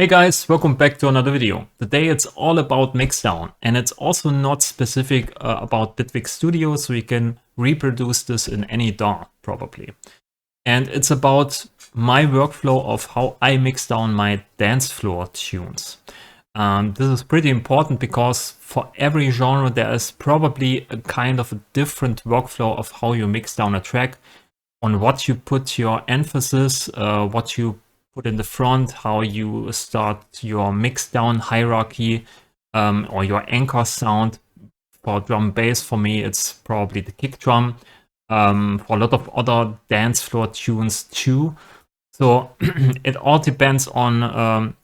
Hey guys, welcome back to another video. Today it's all about mixdown, and it's also not specific about Bitwig Studio, so you can reproduce this in any DAW probably. And it's about my workflow of how I mix down my dance floor tunes. This is pretty important because for every genre there is probably a kind of a different workflow of how you mix down a track, on what you put your emphasis, what you put in the front, how you start your mix down hierarchy, or your anchor sound. For drum bass, for me, it's probably the kick drum. For a lot of other dance floor tunes too. So it all depends on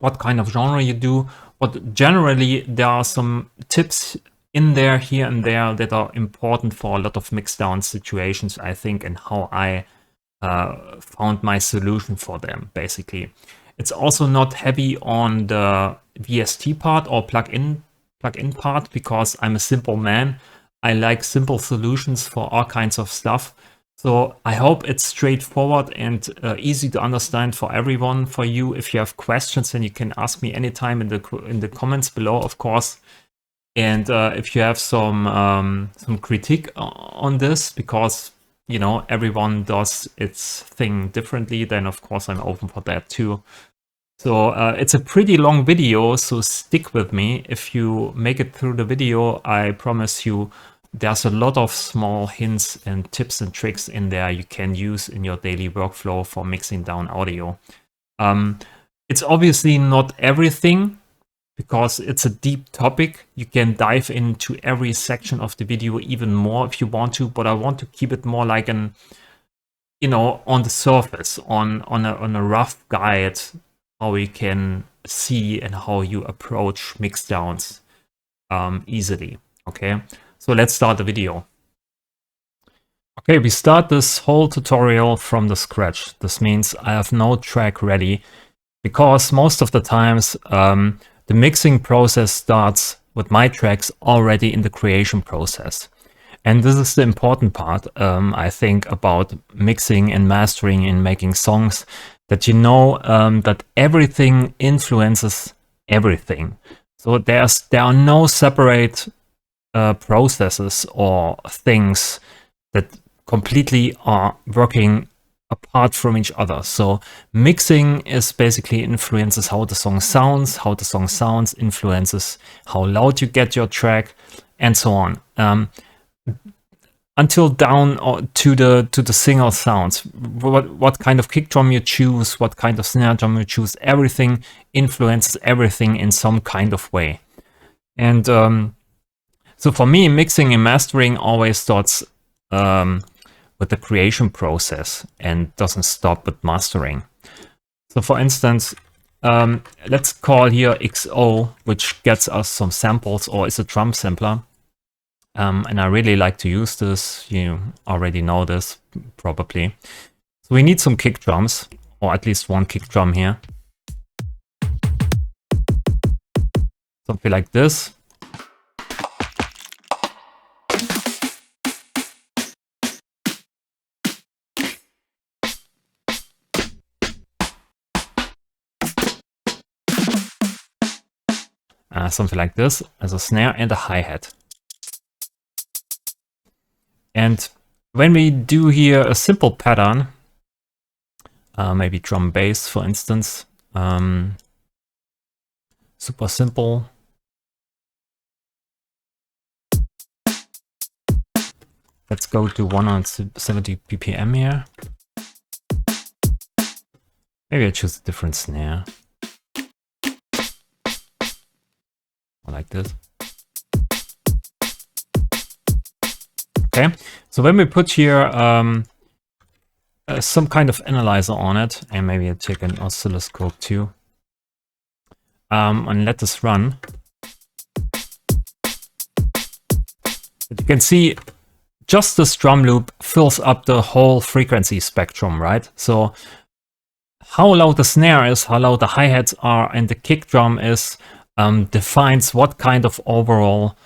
what kind of genre you do. But generally, there are some tips in there, here and there, that are important for a lot of mix down situations, I think, and how I found my solution for them, basically. It's also not heavy on the VST part or plugin part, because I'm a simple man. I like simple solutions for all kinds of stuff. So I hope it's straightforward and easy to understand for everyone. For you, if you have questions, then you can ask me anytime in the comments below, of course. And if you have some critique on this, because you know, everyone does its thing differently, then of course I'm open for that too. So it's a pretty long video, so stick with me. If you make it through the video, I promise you there's a lot of small hints and tips and tricks in there you can use in your daily workflow for mixing down audio. It's obviously not everything, because it's a deep topic. You can dive into every section of the video even more if you want to, but I want to keep it more like an, you know, on the surface, on a rough guide, how you can see and how you approach mixdowns easily. Okay, so let's start the video. Okay, we start this whole tutorial from the scratch. This means I have no track ready, because most of the times the mixing process starts with my tracks already in the creation process. And this is the important part, I think, about mixing and mastering and making songs, that you know that everything influences everything. So there are no separate processes or things that completely are working apart from each other. So mixing is basically influences how the song sounds, how the song sounds influences how loud you get your track, and so on. Until down to the single sounds, what kind of kick drum you choose, what kind of snare drum you choose, everything influences everything in some kind of way. And so for me, mixing and mastering always starts with the creation process and doesn't stop with mastering. So for instance, let's call here XO, which gets us some samples, or is a drum sampler. And I really like to use this. You already know this probably. So we need some kick drums, or at least one kick drum here. Something like this. Something like this as a snare and a hi-hat. And when we do here a simple pattern, maybe drum bass for instance, super simple. Let's go to 170 BPM here. Maybe I choose a different snare. Like this. Okay, so when we put here some kind of analyzer on it, and maybe I take an oscilloscope too, and let this run, but you can see just this drum loop fills up the whole frequency spectrum, right? So how loud the snare is, how loud the hi-hats are, and the kick drum is, defines what kind of overall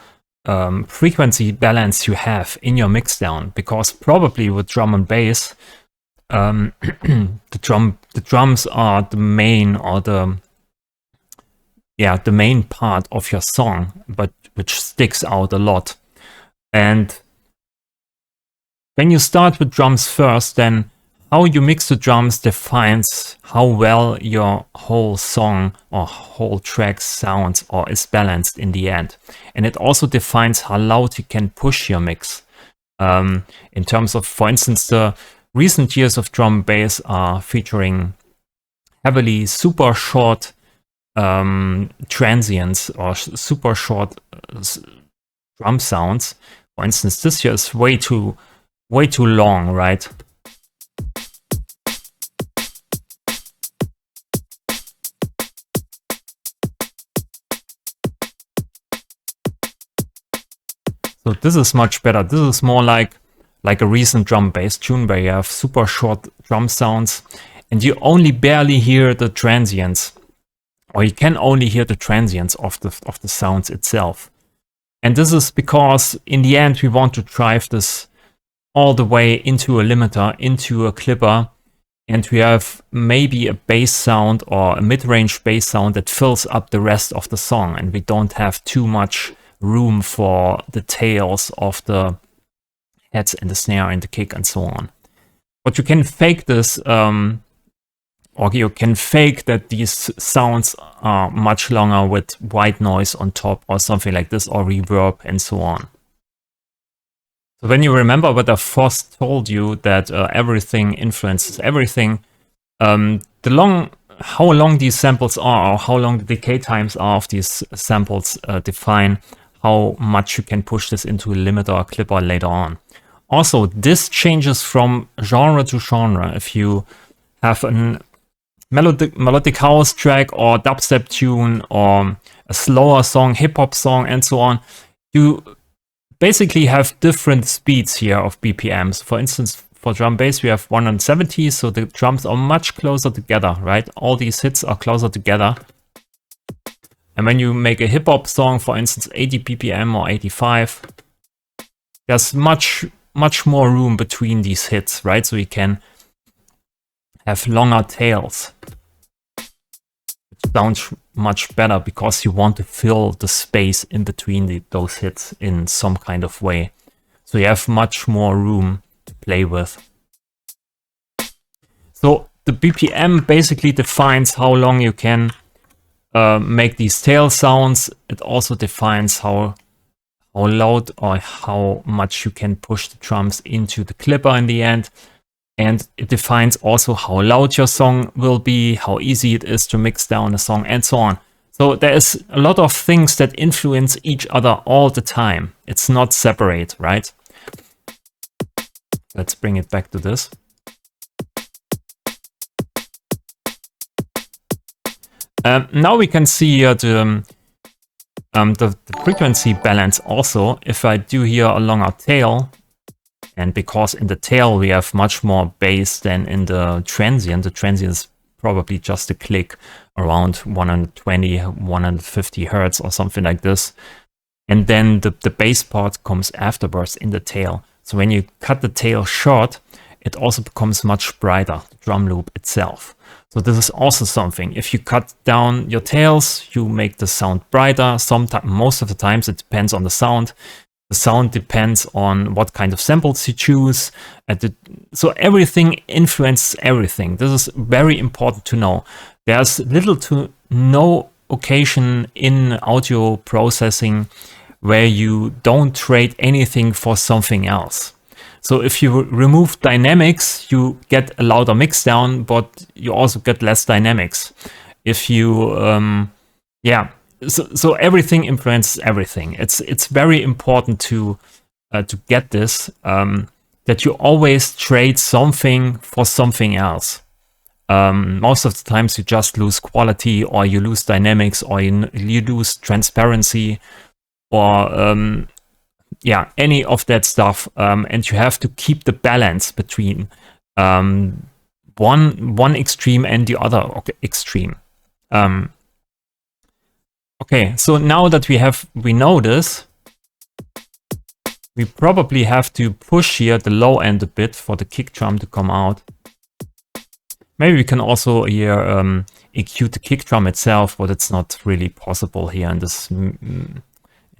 frequency balance you have in your mixdown. Because probably with drum and bass, the drums are the main, or the yeah, the main part of your song, but which sticks out a lot. And when you start with drums first, then how you mix the drums defines how well your whole song or whole track sounds or is balanced in the end. And it also defines how loud you can push your mix. In terms of, for instance, the recent years of drum bass are featuring heavily super short transients or super short drum sounds. For instance, this here is way too long, right? So this is much better. This is more like a recent drum bass tune where you have super short drum sounds and you only barely hear the transients, or you can only hear the transients of the sounds itself. And this is because in the end we want to drive this all the way into a limiter, into a clipper, and we have maybe a bass sound or a mid-range bass sound that fills up the rest of the song, and we don't have too much room for the tails of the heads and the snare and the kick and so on. But you can fake this, or you can fake that these sounds are much longer with white noise on top or something like this, or reverb and so on. So when you remember what I first told you, that everything influences everything, how long these samples are, or how long the decay times are of these samples define how much you can push this into a limiter or clipper later on. Also, this changes from genre to genre. If you have a melodic house track or dubstep tune or a slower song, hip-hop song and so on, you basically have different speeds here of BPMs. For instance, for drum bass we have 170, so the drums are much closer together, right? All these hits are closer together. And when you make a hip-hop song, for instance, 80 BPM or 85, there's much more room between these hits, right? So you can have longer tails, which sounds much better because you want to fill the space in between those hits in some kind of way. So you have much more room to play with. So the BPM basically defines how long you can make these tail sounds. It also defines how loud or how much you can push the drums into the clipper in the end. And it defines also how loud your song will be, how easy it is to mix down a song, and so on. So there is a lot of things that influence each other all the time. It's not separate, right? Let's bring it back to this. Now we can see here the frequency balance also. If I do here a longer tail, and because in the tail we have much more bass than in the transient is probably just a click around 120, 150 hertz or something like this. And then the bass part comes afterwards in the tail. So when you cut the tail short, it also becomes much brighter, the drum loop itself. So this is also something. If you cut down your tails, you make the sound brighter. Most of the times it depends on the sound. The sound depends on what kind of samples you choose. So everything influences everything. This is very important to know. There's little to no occasion in audio processing where you don't trade anything for something else. So if you remove dynamics, you get a louder mixdown, but you also get less dynamics. If you, so everything influences everything. It's very important to get this, that you always trade something for something else. Most of the times you just lose quality, or you lose dynamics, or you lose transparency, or any of that stuff, and you have to keep the balance between one extreme and the other extreme. Okay, so now that we know this, we probably have to push here the low end a bit for the kick drum to come out. Maybe we can also here EQ the kick drum itself, but it's not really possible here in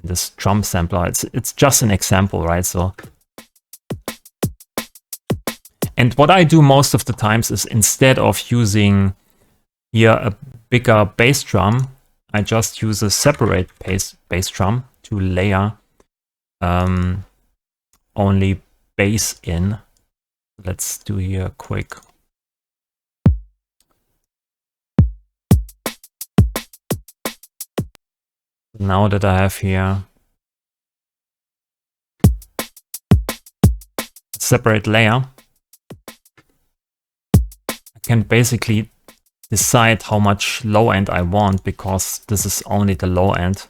this drum sampler. It's just an example, right? So, and what I do most of the times is, instead of using here a bigger bass drum, I just use a separate bass drum to layer only bass in. Let's do here a quick. Now that I have here a separate layer, I can basically decide how much low end I want, because this is only the low end.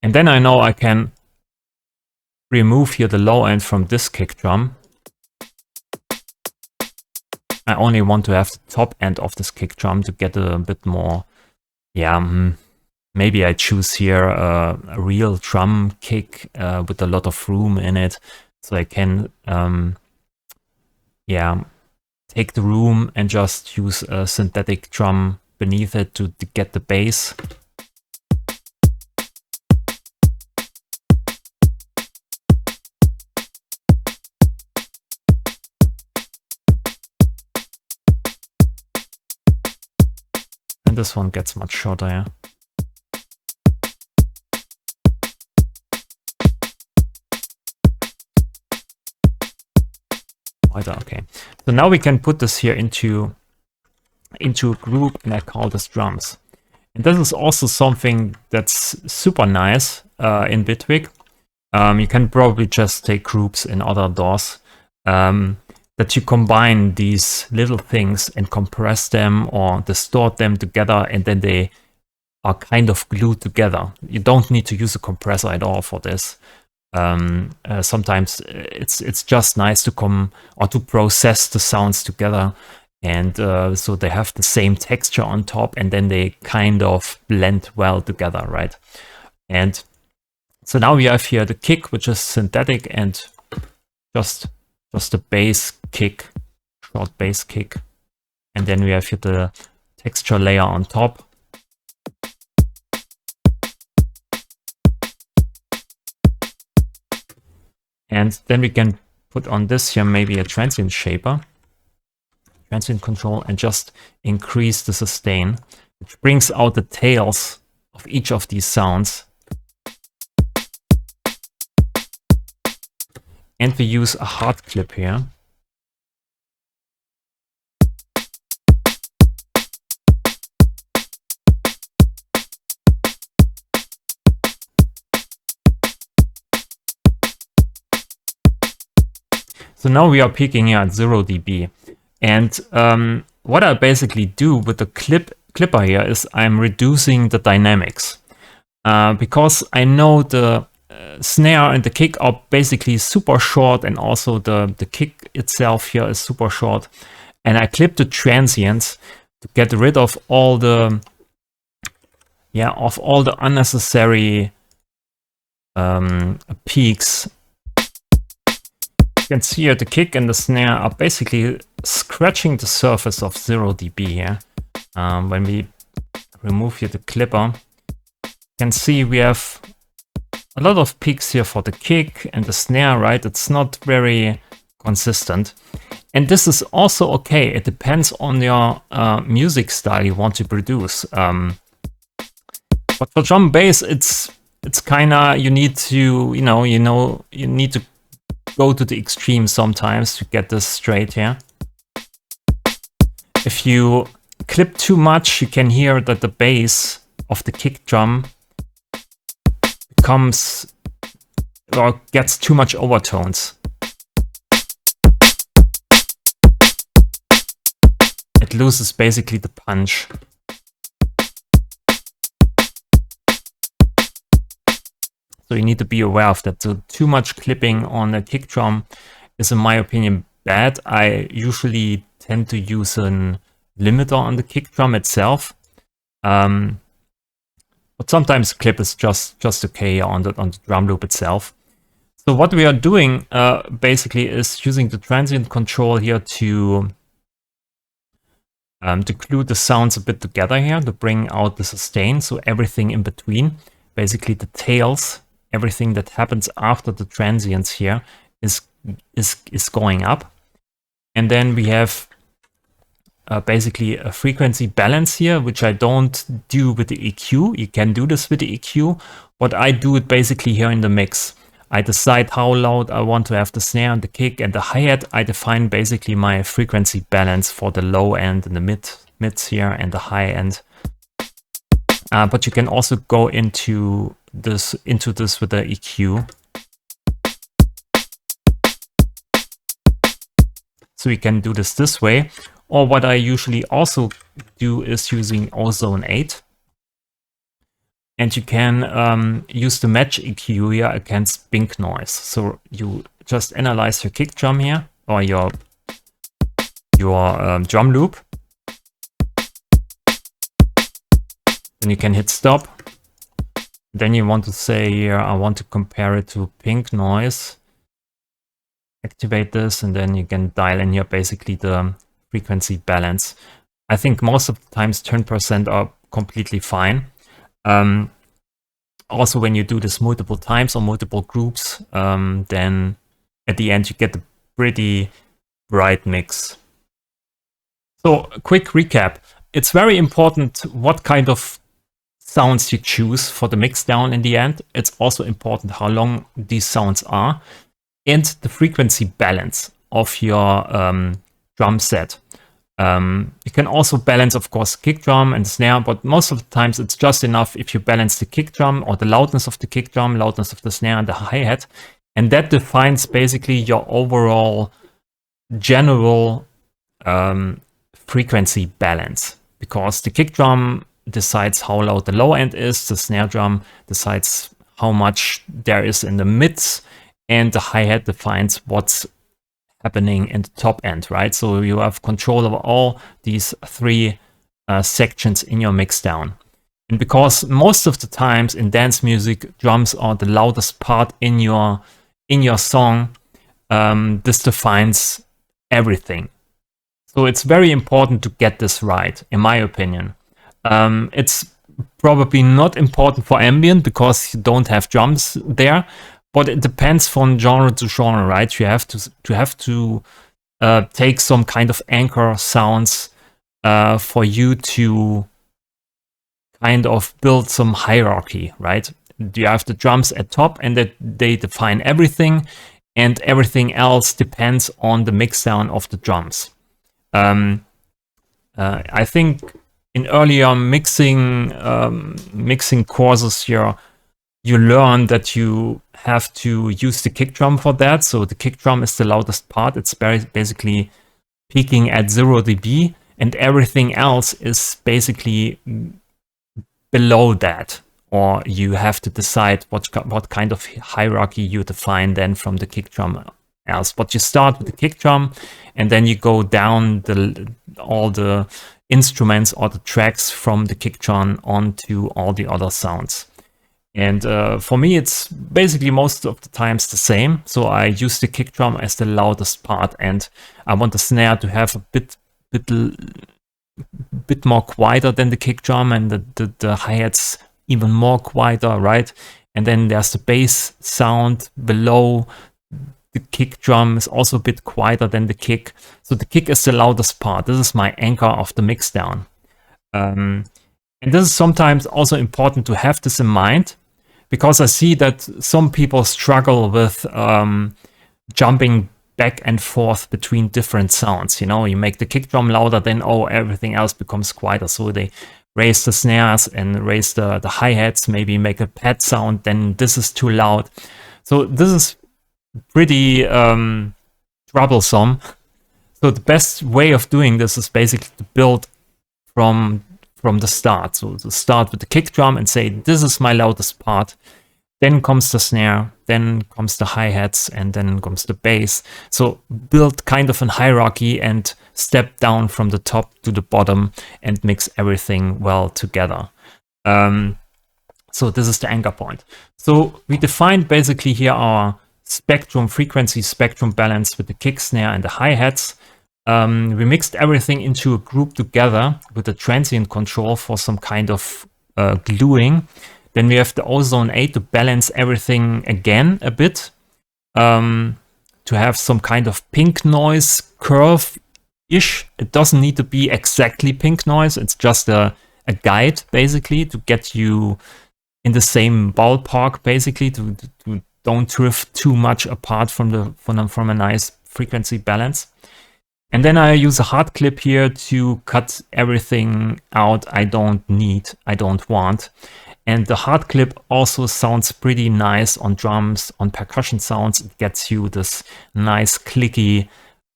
And then I know I can remove here the low end from this kick drum. I only want to have the top end of this kick drum to get a bit more, yeah, maybe I choose here a real drum kick with a lot of room in it. So I can, yeah, take the room and just use a synthetic drum beneath it to get the bass. And this one gets much shorter, yeah. Okay, so now we can put this here into a group, and I call this drums. And this is also something that's super nice in Bitwig. You can probably just take groups in other DAWs that you combine these little things and compress them or distort them together, and then they are kind of glued together. You don't need to use a compressor at all for this. Sometimes it's just nice to to process the sounds together, and so they have the same texture on top, and then they kind of blend well together, right? And so now we have here the kick, which is synthetic, and just a bass kick, short bass kick, and then we have here the texture layer on top. And then we can put on this here maybe a transient shaper, transient control, and just increase the sustain, which brings out the tails of each of these sounds. And we use a hard clip here. So now we are peaking here at 0 dB. And what I basically do with the clipper here is I'm reducing the dynamics. Because I know the snare and the kick are basically super short, and also the kick itself here is super short. And I clip the transients to get rid of all the unnecessary peaks. You can see here the kick and the snare are basically scratching the surface of 0 dB here. When we remove here the clipper, you can see we have a lot of peaks here for the kick and the snare, right? It's not very consistent. And this is also okay. It depends on your music style you want to produce. But for drum bass, it's kind of, you need to, you need to go to the extreme sometimes to get this straight here. If you clip too much, you can hear that the bass of the kick drum becomes or gets too much overtones. It loses basically the punch. So you need to be aware of that. So too much clipping on a kick drum is, in my opinion, bad. I usually tend to use a limiter on the kick drum itself. But sometimes the clip is just okay on the drum loop itself. So what we are doing basically is using the transient control here to glue the sounds a bit together here, to bring out the sustain, so everything in between, basically the tails, everything that happens after the transients here is going up. And then we have basically a frequency balance here, which I don't do with the EQ. You can do this with the EQ, but I do it basically here in the mix. I decide how loud I want to have the snare and the kick and the hi-hat. I define basically my frequency balance for the low end and the mids here and the high end. But you can also go into this with the EQ. So you can do this way. Or what I usually also do is using ozone 8. And you can use the match EQ here against pink noise. So you just analyze your kick drum here, or your drum loop. Then you can hit stop. Then you want to say here, I want to compare it to pink noise. Activate this, and then you can dial in here basically the frequency balance. I think most of the times 10% are completely fine. Also, when you do this multiple times or multiple groups, then at the end you get a pretty bright mix. So, a quick recap. It's very important what kind of sounds you choose for the mixdown in the end. It's also important how long these sounds are and the frequency balance of your drum set. You can also balance, of course, kick drum and snare, but most of the times it's just enough if you balance the kick drum or the loudness of the kick drum, loudness of the snare and the hi-hat. And that defines basically your overall general frequency balance, because the kick drum decides how loud the low end is, the snare drum decides how much there is in the mids, and the hi-hat defines what's happening in the top end, right? So you have control over all these three sections in your mixdown. And because most of the times in dance music, drums are the loudest part in your song, this defines everything. So it's very important to get this right, in my opinion. It's probably not important for ambient because you don't have drums there, but it depends from genre to genre, right? You have to take some kind of anchor sounds for you to kind of build some hierarchy, right? You have the drums at top, and that they define everything, and everything else depends on the mixdown of the drums. I think in earlier mixing courses here, you learn that you have to use the kick drum for that. So the kick drum is the loudest part. It's basically peaking at 0 dB, and everything else is basically below that. Or you have to decide what kind of hierarchy you define then from the kick drum else. But you start with the kick drum, and then you go down all the instruments or the tracks from the kick drum onto all the other sounds. And for me, it's basically most of the times the same. So I use the kick drum as the loudest part, and I want the snare to have a bit more quieter than the kick drum, and the hi-hats even more quieter, right? And then there's the bass sound below the kick drum is also a bit quieter than the kick. So the kick is the loudest part. This is my anchor of the mixdown. And this is sometimes also important to have this in mind, because I see that some people struggle with jumping back and forth between different sounds. You know, you make the kick drum louder, then everything else becomes quieter. So they raise the snares and raise the hi-hats, maybe make a pad sound, then this is too loud. So this is pretty troublesome. So the best way of doing this is basically to build from the start. So to start with the kick drum and say, this is my loudest part. Then comes the snare, then comes the hi-hats, and then comes the bass. So build kind of a hierarchy and step down from the top to the bottom and mix everything well together. So this is the anchor point. So we defined basically here our spectrum, frequency spectrum balance with the kick snare and the hi-hats. We mixed everything into a group together with the transient control for some kind of gluing. Then we have the ozone 8 to balance everything again a bit, to have some kind of pink noise curve-ish. It doesn't need to be exactly pink noise. It's just a guide, basically, to get you in the same ballpark, basically, to don't drift too much apart from a nice frequency balance. And then I use a hard clip here to cut everything out I don't need, I don't want. And the hard clip also sounds pretty nice on drums, on percussion sounds. It gets you this nice clicky,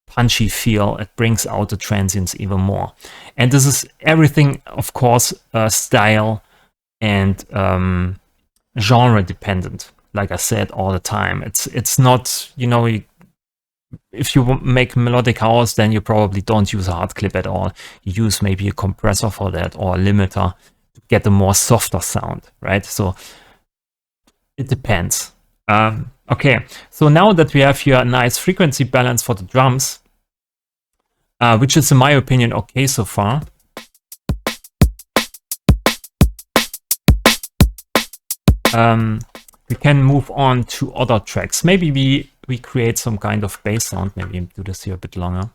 punchy feel. It brings out the transients even more. And this is everything, of course, style and genre dependent. Like I said all the time, it's not, you know, if you make melodic house, then you probably don't use a hard clip at all. You use maybe a compressor for that or a limiter to get a more softer sound, right? So it depends. Okay, so now that we have here a nice frequency balance for the drums, which is in my opinion okay so far. We can move on to other tracks. Maybe we create some kind of bass sound. Maybe do this here a bit longer.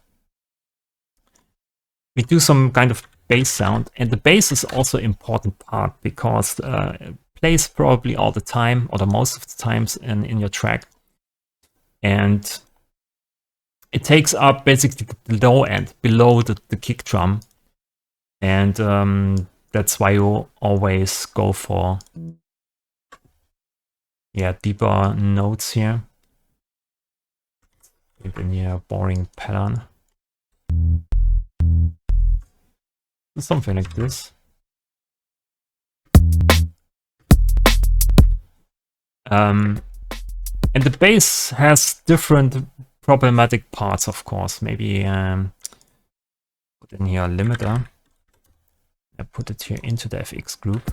We do some kind of bass sound, and the bass is also an important part because it plays probably all the time or the most of the times in your track, and it takes up basically the low end below the kick drum, and that's why you always go for deeper notes here. Even here, boring pattern. Something like this. And the bass has different problematic parts, of course. Maybe put in here a limiter. I put it here into the FX group.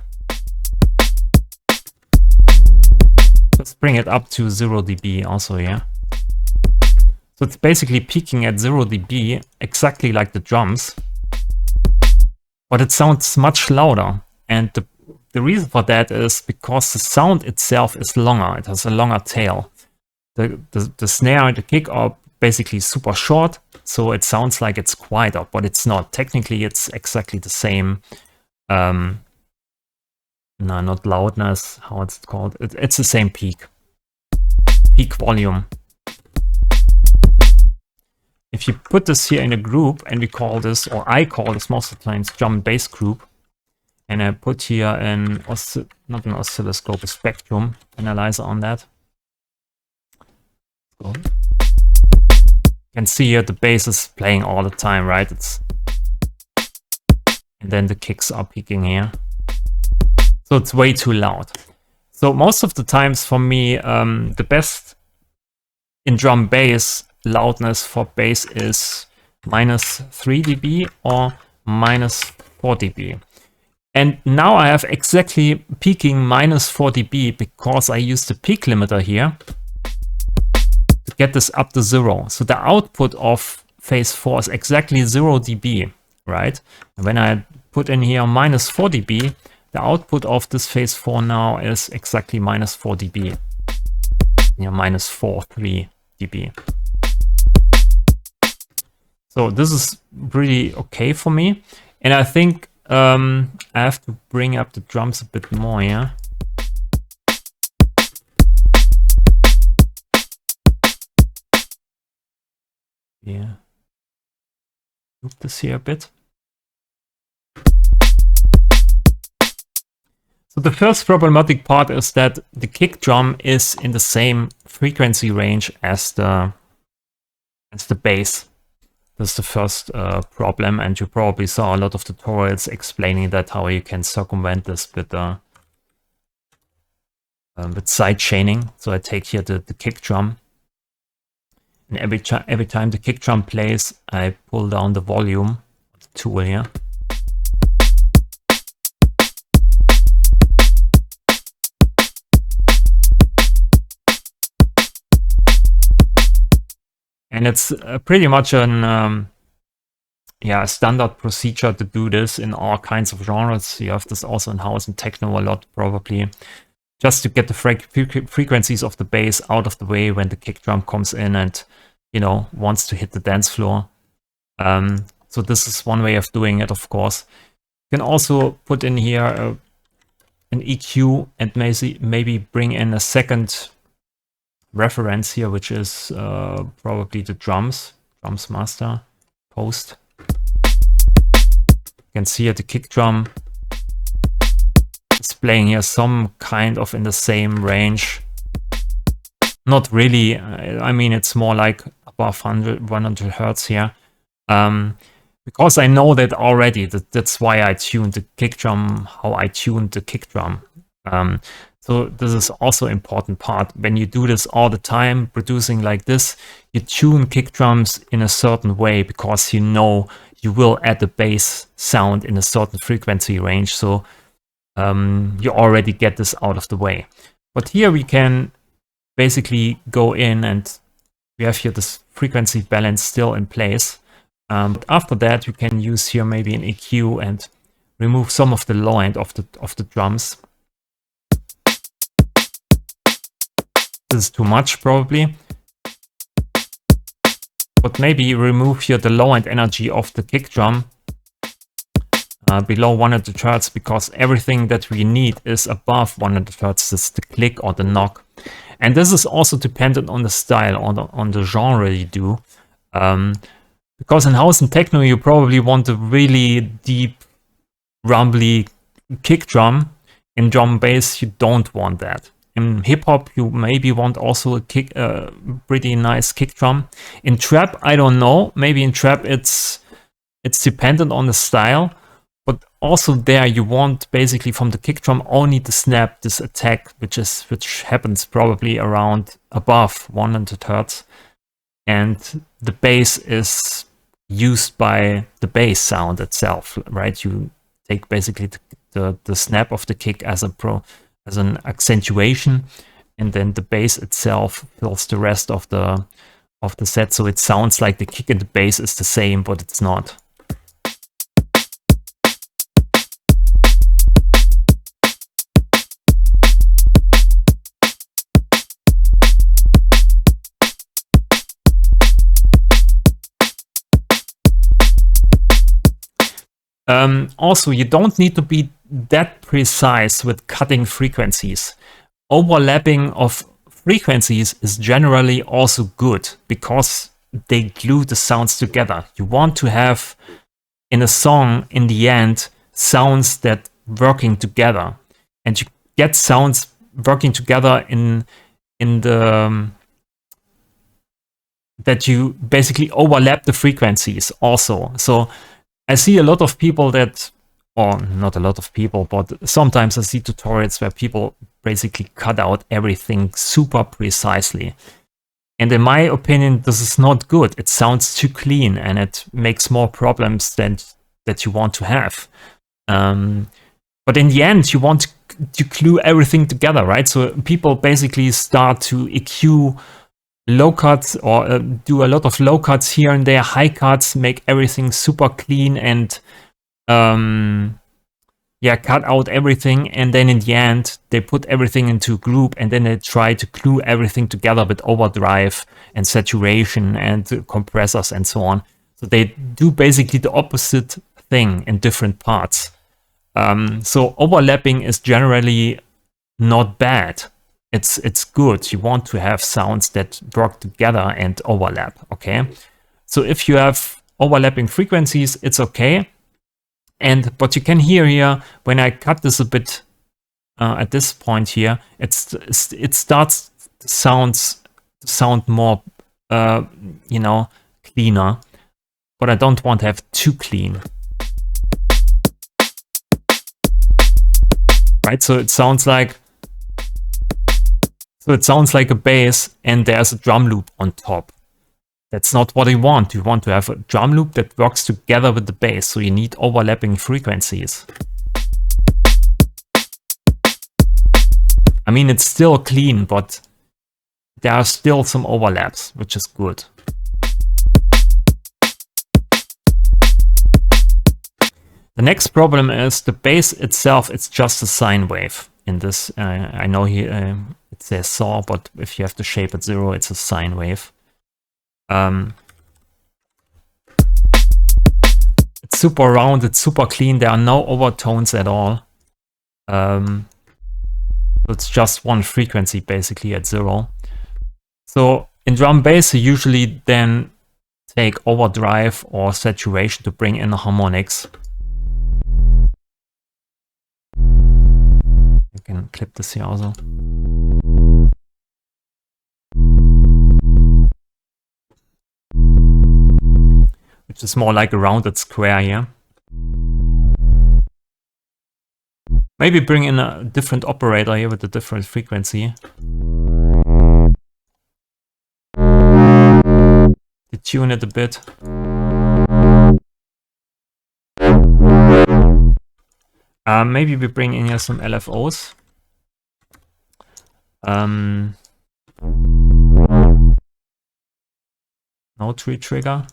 Let's bring it up to 0 dB also, yeah. So it's basically peaking at 0 dB, exactly like the drums, but it sounds much louder. And the reason for that is because the sound itself is longer. It has a longer tail. The snare and the kick are basically super short, so it sounds like it's quieter, but it's not. Technically, it's exactly the same. No, not loudness, how it's called. It's the same peak volume. If you put this here in a group, and we call this, or I call this most of the times, drum and bass group, and I put here not an oscilloscope, a spectrum analyzer on that. You can see here the bass is playing all the time, right? And then the kicks are peaking here. So it's way too loud. So most of the times for me, the best in drum bass loudness for bass is -3 dB or -4 dB. And now I have exactly peaking -4 dB because I used the peak limiter here to get this up to 0. So the output of phase 4 is exactly 0 dB, right? And when I put in here -4 dB, the output of this phase 4 now is exactly -4 dB. -4.3 dB. So this is really okay for me. And I think I have to bring up the drums a bit more, yeah. Yeah. Loop this here a bit. So the first problematic part is that the kick drum is in the same frequency range as the bass. That's the first problem, and you probably saw a lot of tutorials explaining that, how you can circumvent this with sidechaining. So I take here the kick drum, and every time the kick drum plays, I pull down the volume of the tool here. And it's pretty much an yeah, a standard procedure to do this in all kinds of genres. You have this also in house and techno a lot, probably, just to get the frequencies of the bass out of the way when the kick drum comes in and, you know, wants to hit the dance floor. So this is one way of doing it, of course. You can also put in here an EQ and maybe bring in a second reference here, which is probably the drums master post. You can see at the kick drum, it's playing here some kind of in the same range. Not really, I mean, it's more like above 100 hertz here. Because I know that already, that's why I tuned the kick drum, how I tuned the kick drum. So this is also an important part. When you do this all the time, producing like this, you tune kick drums in a certain way because you know you will add the bass sound in a certain frequency range. So you already get this out of the way. But here we can basically go in and we have here this frequency balance still in place. But after that, you can use here maybe an EQ and remove some of the low end of the drums. This is too much probably. But maybe remove here the low end energy of the kick drum below 100 hertz, because everything that we need is above 100 hertz. This is the click or the knock. And this is also dependent on the style, on the genre you do. Because in house and techno, you probably want a really deep, rumbly kick drum. In drum bass, you don't want that. In hip hop, you maybe want also a pretty nice kick drum. In trap, I don't know. Maybe in trap, it's dependent on the style. But also there, you want basically from the kick drum only the snap, this attack, which happens probably around above 100 hertz. And the bass is used by the bass sound itself, right? You take basically the snap of the kick as an accentuation, and then the bass itself fills the rest of the set. So it sounds like the kick and the bass is the same, but it's not. Also, you don't need to be that precise with cutting frequencies. Overlapping of frequencies is generally also good because they glue the sounds together. You want to have in a song, in the end, sounds that working together, and you get sounds working together in the that you basically overlap the frequencies also. So I see a lot of people that, or not a lot of people, but sometimes I see tutorials where people basically cut out everything super precisely. And in my opinion, this is not good. It sounds too clean and it makes more problems than that you want to have. But in the end, you want to glue everything together, right? So people basically start to EQ low cuts or do a lot of low cuts here and there, high cuts, make everything super clean and yeah, cut out everything, and then in the end they put everything into a group and then they try to glue everything together with overdrive and saturation and compressors and so on. So they do basically the opposite thing in different parts. So overlapping is generally not bad. It's good. You want to have sounds that work together and overlap, okay? So if you have overlapping frequencies, it's okay. But you can hear here, when I cut this a bit at this point here, it starts to sound more, you know, cleaner. But I don't want to have too clean. Right, so it sounds like a bass and there's a drum loop on top. That's not what you want. You want to have a drum loop that works together with the bass, so you need overlapping frequencies. I mean, it's still clean, but there are still some overlaps, which is good. The next problem is the bass itself, it's just a sine wave. In this, I know here it says saw, but if you have the shape at 0, it's a sine wave. It's super round, it's super clean, there are no overtones at all. It's just one frequency basically at 0. So in drum bass, you usually then take overdrive or saturation to bring in the harmonics. I can clip this here also. Which is more like a rounded square here. Maybe bring in a different operator here with a different frequency. Detune it a bit. Maybe we bring in here some LFOs. No tree trigger.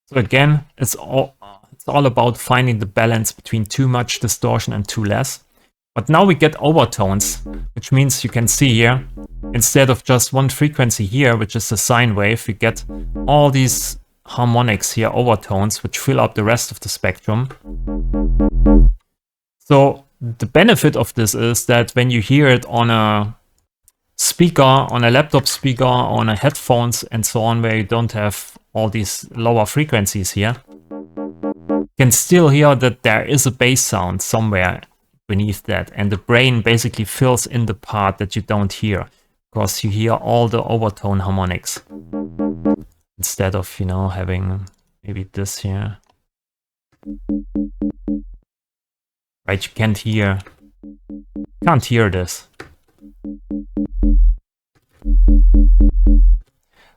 So again, it's all about finding the balance between too much distortion and too less. But now we get overtones, which means you can see here, instead of just one frequency here, which is the sine wave, we get all these harmonics here, overtones, which fill up the rest of the spectrum. So the benefit of this is that when you hear it on a speaker, on a laptop speaker, on a headphones and so on, where you don't have all these lower frequencies here, you can still hear that there is a bass sound somewhere beneath that, and the brain basically fills in the part that you don't hear, because you hear all the overtone harmonics instead of, you know, having maybe this here. Right, you can't hear this.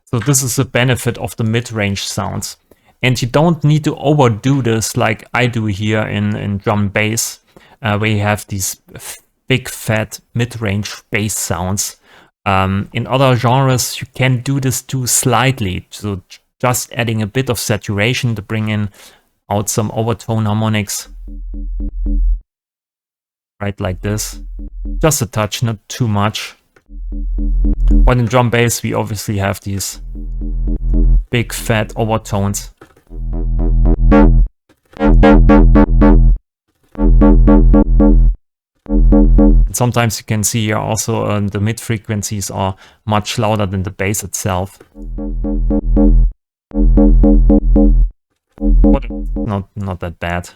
So this is the benefit of the mid-range sounds. And you don't need to overdo this like I do here in drum bass, where you have these big fat mid-range bass sounds. In other genres, you can do this too slightly. So just adding a bit of saturation to bring in out some overtone harmonics. Right, like this. Just a touch, not too much. But in drum bass, we obviously have these big fat overtones. And sometimes you can see here also the mid frequencies are much louder than the bass itself. But not that bad.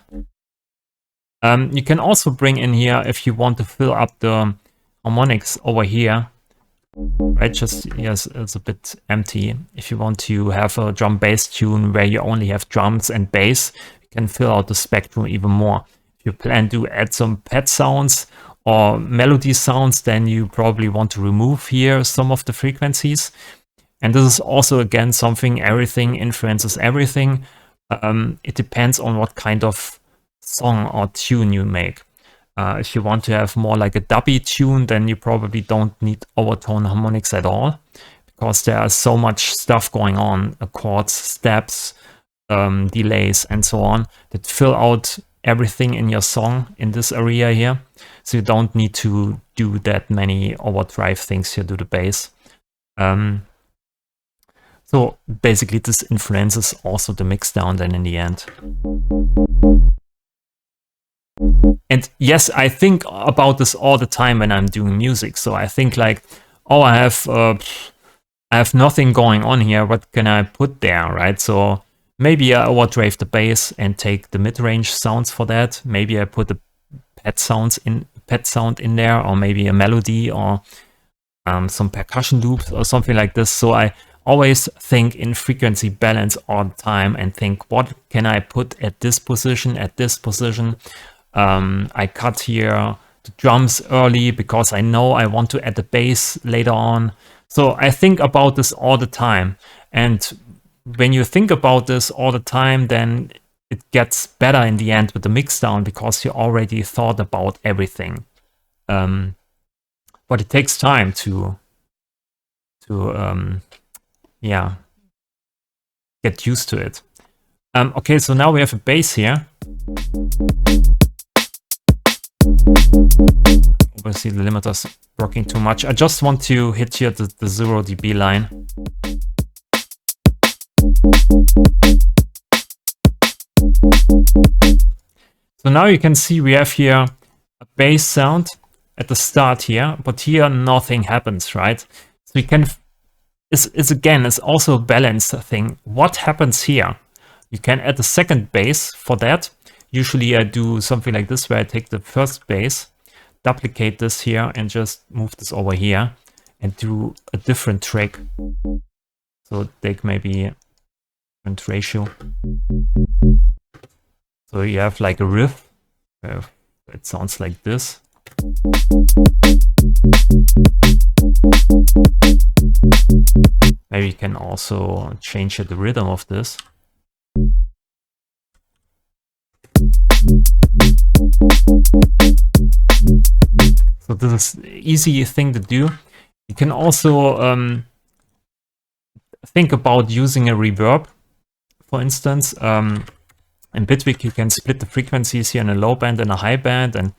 You can also bring in here, if you want to fill up the harmonics over here, right? Just, yes, it's a bit empty. If you want to have a drum bass tune where you only have drums and bass, you can fill out the spectrum even more. If you plan to add some pad sounds or melody sounds, then you probably want to remove here some of the frequencies. And this is also, again, something, everything influences everything. It depends on what kind of song or tune you make. If you want to have more like a dubby tune, then you probably don't need overtone harmonics at all, because there is so much stuff going on, chords, steps, delays, and so on, that fill out everything in your song in this area here. So you don't need to do that many overdrive things here to the bass. So basically this influences also the mixdown then in the end. And yes, I think about this all the time when I'm doing music. So I think like, oh, I have nothing going on here. What can I put there, right? So maybe I overdrive the bass and take the mid-range sounds for that. Maybe I put a pad sound in there, or maybe a melody or some percussion loops or something like this. So I always think in frequency balance all the time and think, what can I put at this position, at this position? I cut here the drums early because I know I want to add the bass later on. So I think about this all the time. And when you think about this all the time, then it gets better in the end with the mixdown because you already thought about everything. But it takes time to yeah, get used to it. Okay, so now we have a bass here. Obviously the limiter's working too much. I just want to hit here the 0 dB line. So now you can see we have here a bass sound at the start here, but here nothing happens, right? So you can, it's also a balance thing. What happens here? You can add a second bass for that. Usually I do something like this, where I take the first bass, duplicate this here, and just move this over here and do a different track. So take maybe a different ratio. So you have like a riff. It sounds like this. Maybe you can also change the rhythm of this. So this is an easy thing to do. You can also think about using a reverb. For instance, in Bitwig you can split the frequencies here in a low band and a high band and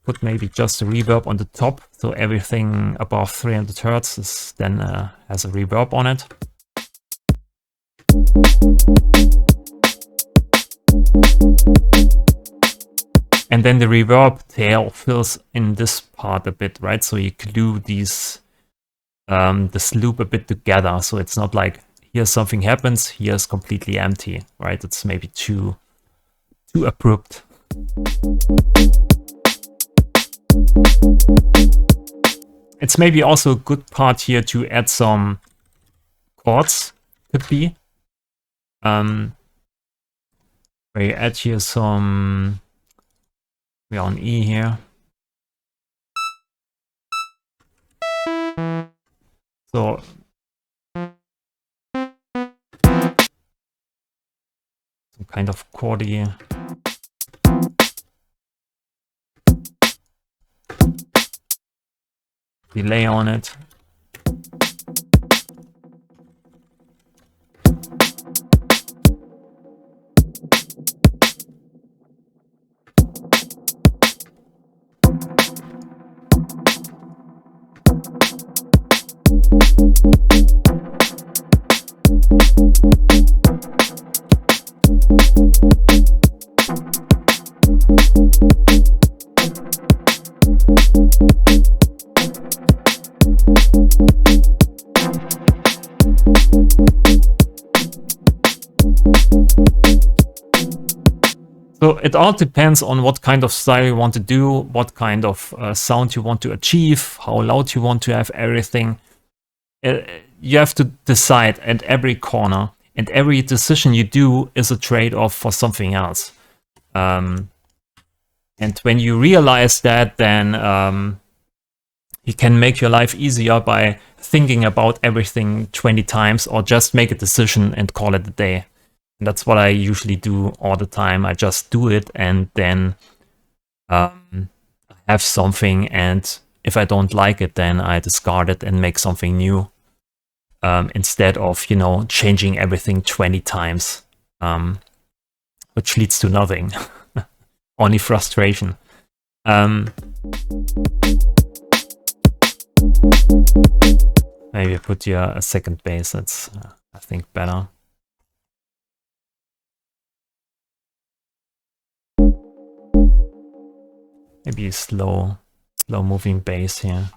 put maybe just a reverb on the top, so everything above 300 Hertz is then has a reverb on it. And then the reverb tail fills in this part a bit, right? So you glue these this loop a bit together, so it's not like here something happens, here's completely empty, right? It's maybe too abrupt. It's maybe also a good part here to add some chords, could be. Where you add here some, we're on E here. So some kind of chordy delay on it. So it all depends on what kind of style you want to do, what kind of sound you want to achieve, how loud you want to have everything. You have to decide at every corner, and every decision you do is a trade-off for something else. And when you realize that, then you can make your life easier by thinking about everything 20 times, or just make a decision and call it a day. And that's what I usually do all the time. I just do it, and then have something, and if I don't like it, then I discard it and make something new. Instead of, you know, changing everything 20 times, which leads to nothing, only frustration. Maybe I put here a second bass, that's, I think, better. Maybe a slow moving bass here.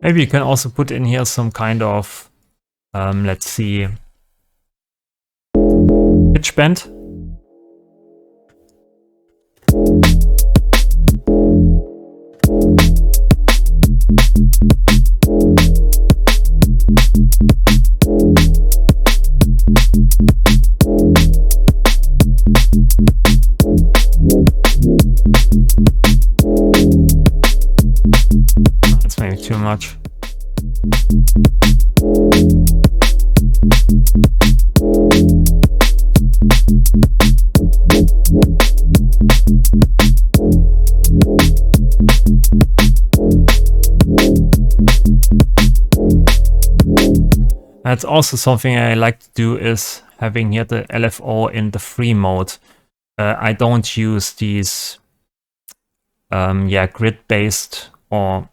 Maybe you can also put in here some kind of Let's see. Pitch bend. That's maybe too much. That's also something I like to do, is having here the LFO in the free mode. I don't use these grid-based or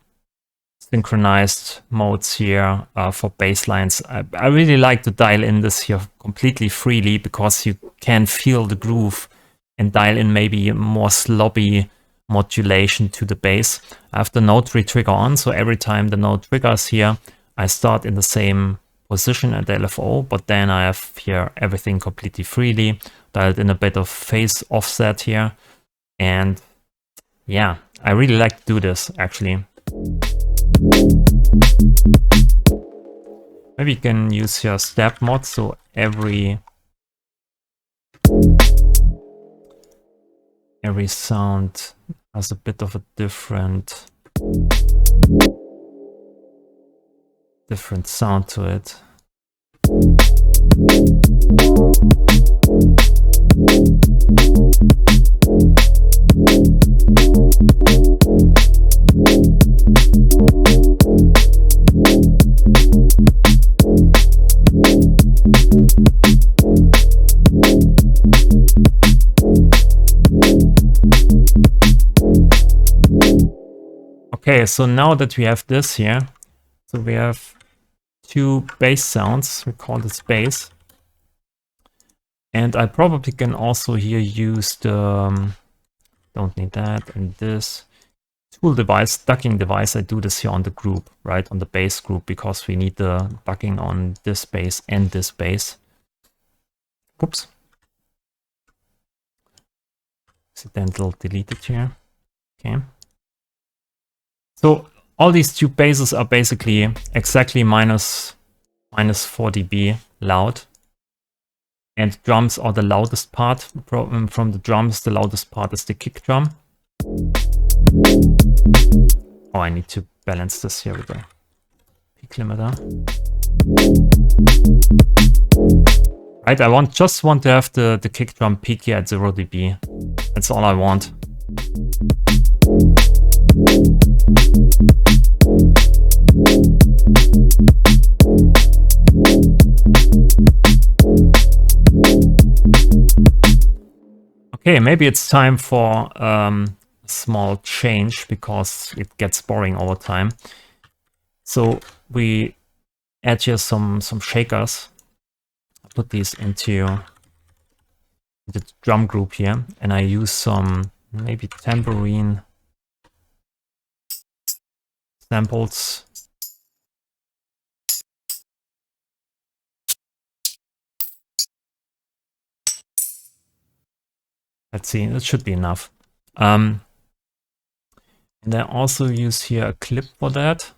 synchronized modes here for bass lines. I really like to dial in this here completely freely, because you can feel the groove and dial in maybe a more sloppy modulation to the bass. I have the note retrigger on, so every time the note triggers here, I start in the same position at the LFO, but then I have here everything completely freely, dialed in a bit of phase offset here. And yeah, I really like to do this actually. Maybe you can use your step mod, so every sound has a bit of a different sound to it. Okay, so now that we have this here, so we have two bass sounds, we call this bass. And I probably can also here use the, don't need that, and this tool device, ducking device. I do this here on the group, right, on the bass group, because we need the ducking on this bass and this bass. Oops. Accidental deleted here. Okay. So all these two basses are basically exactly minus 4 dB loud. And drums are the loudest part. From the drums, the loudest part is the kick drum. Oh, I need to balance this here with the peak limiter. Right, I just want to have the kick drum peak here at 0 dB. That's all I want. Okay, maybe it's time for a small change, because it gets boring over time. So we add here some shakers. Put these into the drum group here, and I use some maybe tambourine samples. Let's see, that should be enough. And I also use here a clip for that.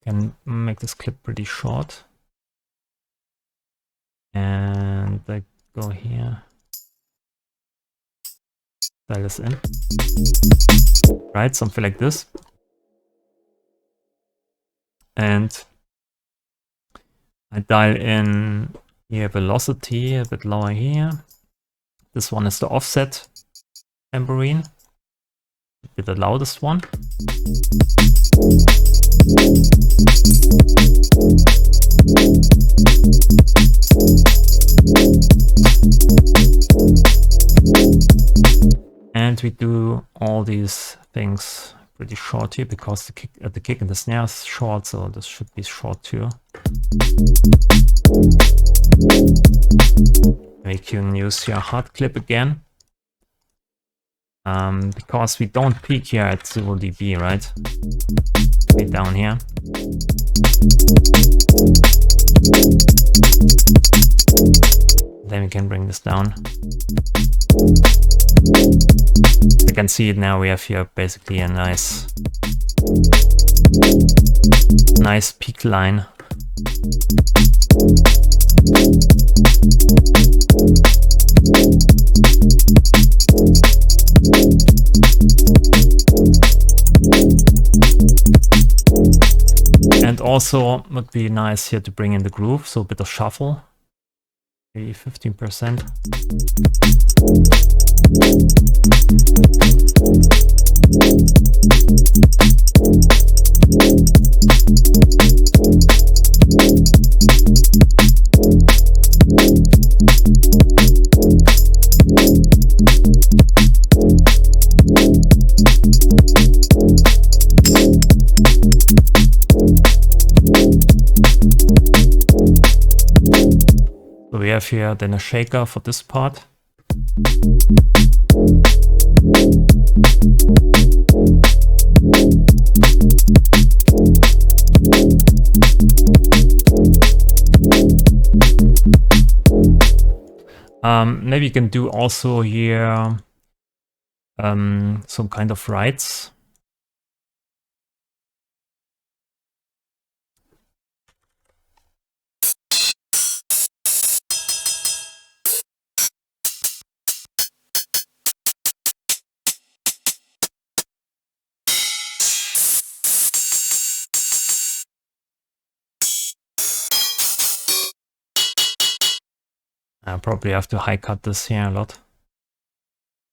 Can make this clip pretty short. And I go here. Dial this in. Right, something like this. And I dial in here velocity a bit lower here. This one is the offset tambourine, with the loudest one. And we do all these things pretty short here, because the kick and the snare is short, so this should be short too. We can use your hard clip again, because we don't peak here at 0 dB, right? Way down here. Then we can bring this down. You can see it now. We have here basically a nice peak line. And also would be nice here to bring in the groove, so a bit of shuffle, maybe 15%. So we have here then a shaker for this part. Maybe you can do also here some kind of rights. I probably have to high cut this here a lot,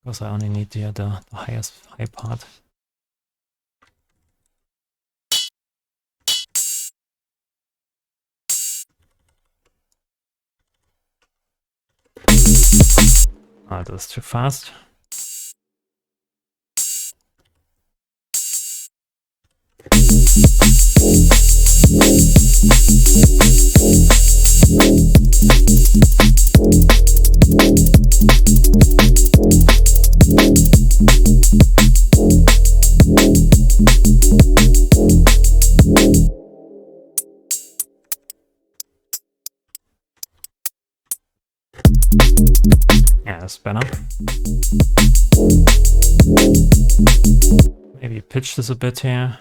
because I only need here the highest high part. Ah, that's too fast. Yeah, that's better. Maybe pitch this a bit here.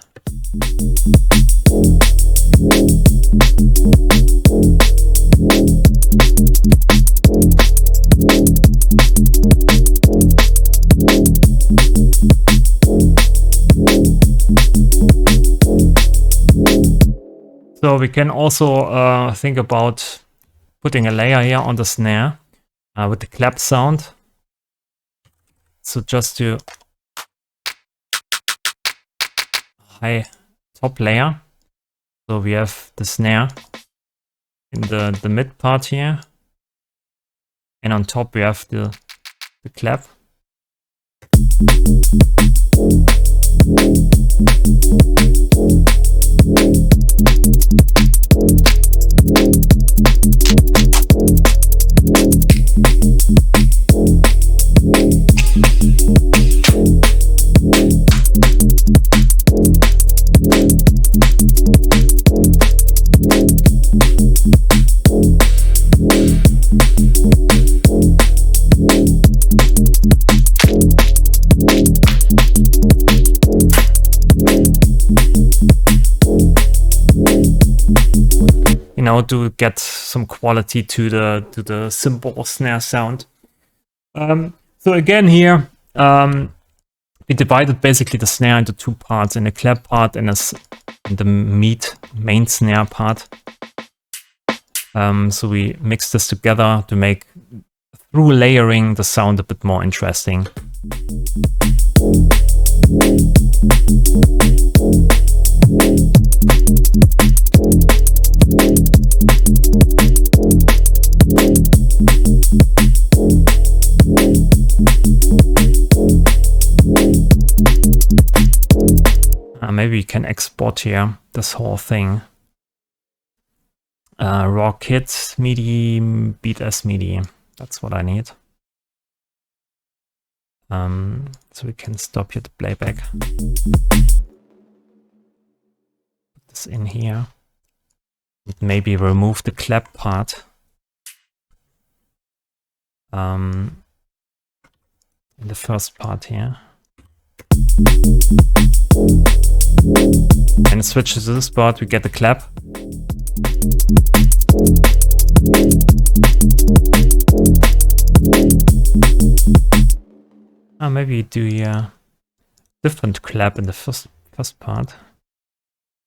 So we can also think about putting a layer here on the snare with the clap sound. So just to high top layer. So we have the snare in the mid part here, and on top we have the clap. You know, to get some quality to the cymbal snare sound. So again here, we divided basically the snare into two parts, in the clap part and the main snare part. So we mix this together to make, through layering, the sound a bit more interesting. Maybe we can export here this whole thing. Raw kit, MIDI, beat as MIDI. That's what I need. So we can stop here the playback. Put this in here. Maybe remove the clap part. In the first part here. And switch to this part, we get the clap. Maybe do a different clap in the first part.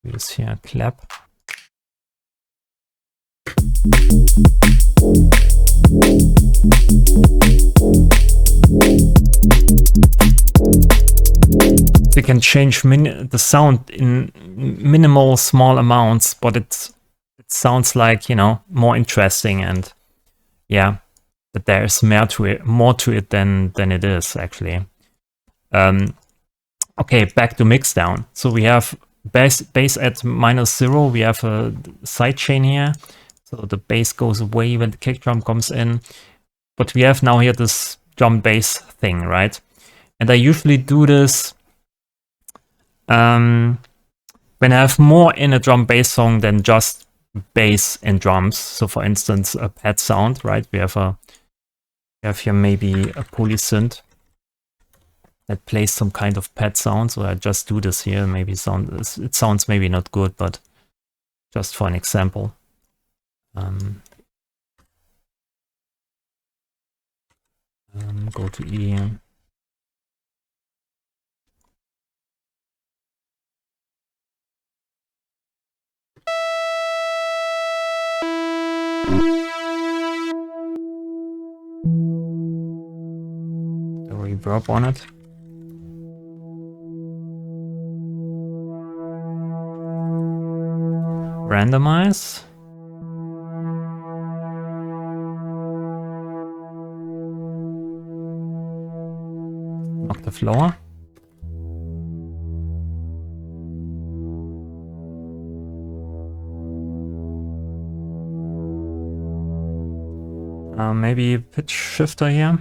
We just here clap. We can change the sound in minimal small amounts, but it sounds like, you know, more interesting, and yeah, that there's more to it than it is actually. Okay, back to mixdown. So we have bass at -0. We have a sidechain here, so the bass goes away when the kick drum comes in. But we have now here this drum bass thing, right? And I usually do this when I have more in a drum bass song than just bass and drums. So for instance, a pad sound, right? We have here maybe a polysynth that plays some kind of pad sound. So I just do this here. Maybe it sounds maybe not good, but just for an example. Go to E. The reverb on it. Randomize. Octave lower. Maybe pitch shifter here.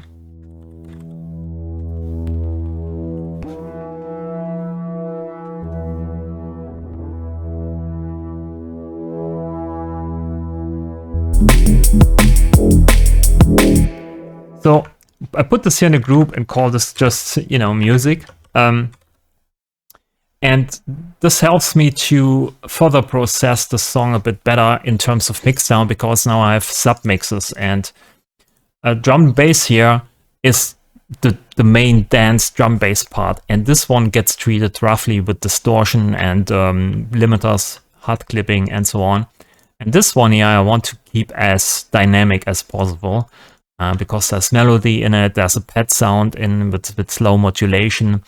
So I put this here in a group and call this just, you know, music. And this helps me to further process the song a bit better in terms of mixdown, because now I have submixes, and drum and bass here is the main dance drum bass part. And this one gets treated roughly with distortion and limiters, hard clipping, and so on. And this one here I want to keep as dynamic as possible. Because there's melody in it, there's a pad sound in with slow modulation,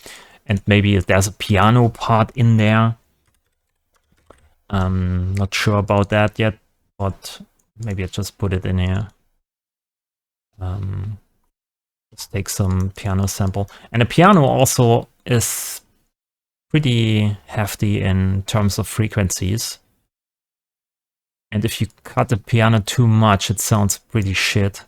and maybe there's a piano part in there. Not sure about that yet, but maybe I just put it in here. Let's take some piano sample. And the piano also is pretty hefty in terms of frequencies. And if you cut the piano too much, it sounds pretty shit.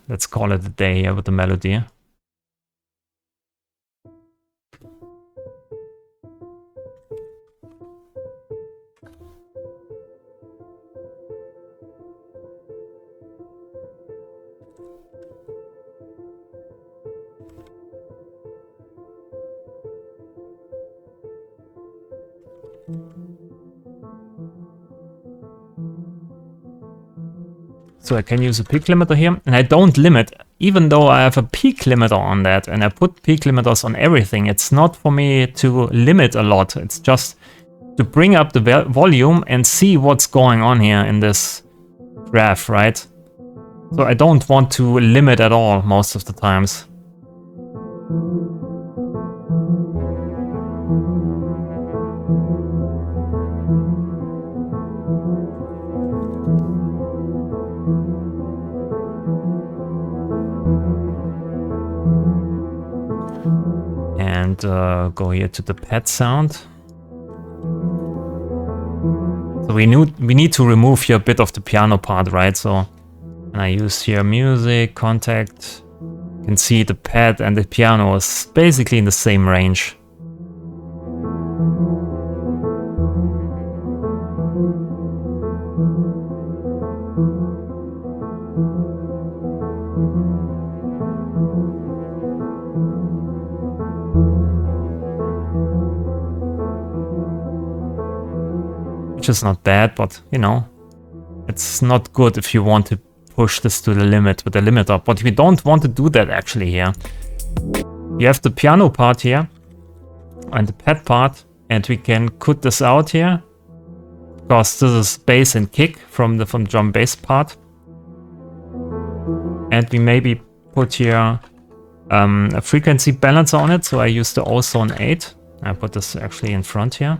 Let's call it a day here with the melody. So I can use a peak limiter here, and I don't limit, even though I have a peak limiter on that, and I put peak limiters on everything. It's not for me to limit a lot. It's just to bring up the volume and see what's going on here in this graph, right? So I don't want to limit at all most of the times. and go here to the pad sound. So we need to remove here a bit of the piano part, right? So and I use here music, contact. You can see the pad and the piano is basically in the same range. Which is not bad, but you know, it's not good if you want to push this to the limit with the limiter. But we don't want to do that actually here. You have the piano part here and the pad part, and we can cut this out here because this is bass and kick from the drum bass part. And we maybe put here a frequency balancer on it. So I use the ozone 8. I put this actually in front here.